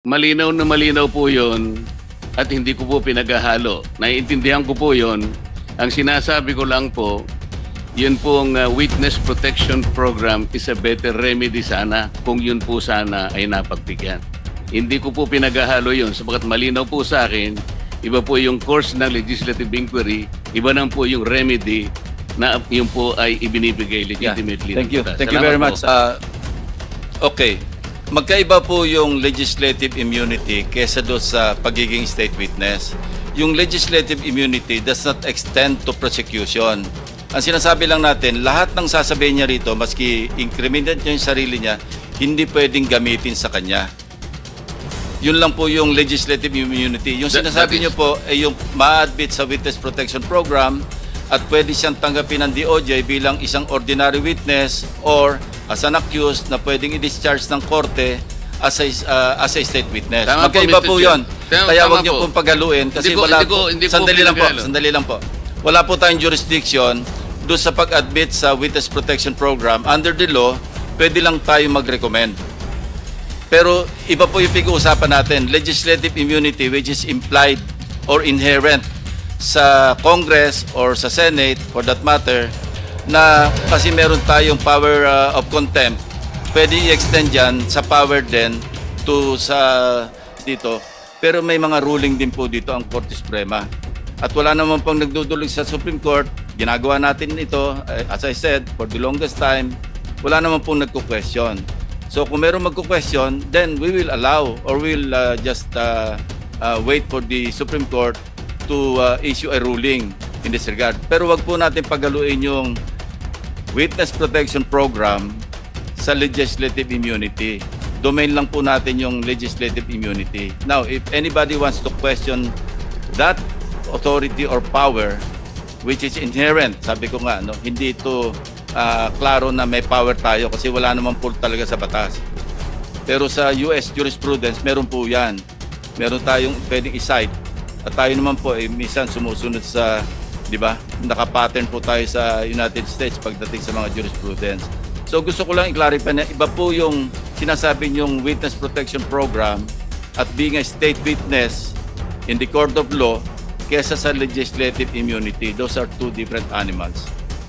Malinaw na malinaw po yun at hindi ko po pinaghahalo. Naiintindihan ko po yun. Ang sinasabi ko lang po, yun pong Witness Protection Program is a better remedy sana kung yun po sana ay napagbigyan. Hindi ko po pinaghahalo yun sapagkat malinaw po sa akin, iba po yung course ng legislative inquiry, iba nang po yung remedy na yun po ay ibinibigay legitimately. Thank you. Thank you very much. Okay. Magkaiba po yung legislative immunity kesa doon sa pagiging state witness. Yung legislative immunity does not extend to prosecution. Ang sinasabi lang natin, lahat ng sasabihin niya rito, maski incriminate niya yung sarili niya, hindi pwedeng gamitin sa kanya. Yun lang po yung legislative immunity. Yung sinasabi niyo po ay yung ma-admit sa witness protection program at pwede siyang tanggapin ng DOJ bilang isang ordinary witness or as an accused na pwedeng i-discharge ng korte as a state witness. Magkaiba po yun. Kaya huwag niyo pong paghaluin kasi wala po. Sandali lang po. Wala po tayong jurisdiction doon sa pag-admit sa witness protection program. Under the law, pwede lang tayo mag-recommend. Pero iba po yung pag-uusapan natin, legislative immunity which is implied or inherent sa Congress or sa Senate for that matter, na kasi meron tayong power of contempt, pwede i-extend yan sa power din to sa dito. Pero may mga ruling din po dito ang Korte Suprema. At wala naman pong nagdudulog sa Supreme Court. Ginagawa natin ito, as I said, for the longest time, wala naman pong nagko-question. So kung meron magko-question, then we will allow or we'll just wait for the Supreme Court to issue a ruling in this regard. Pero wag po natin pagaluin yung witness protection program sa legislative immunity. Domain lang po natin yung legislative immunity. Now, if anybody wants to question that authority or power, which is inherent, sabi ko nga, no, hindi ito klaro na may power tayo kasi wala naman po talaga sa batas. Pero sa US jurisprudence, meron po yan. Meron tayong pwedeng i-cite. At tayo naman po, minsan sumusunod sa, di ba, nakapattern po tayo sa United States pagdating sa mga jurisprudence. So gusto ko lang i-clarify na iba po yung sinasabi niyong witness protection program at being a state witness in the court of law kesa sa legislative immunity. Those are two different animals.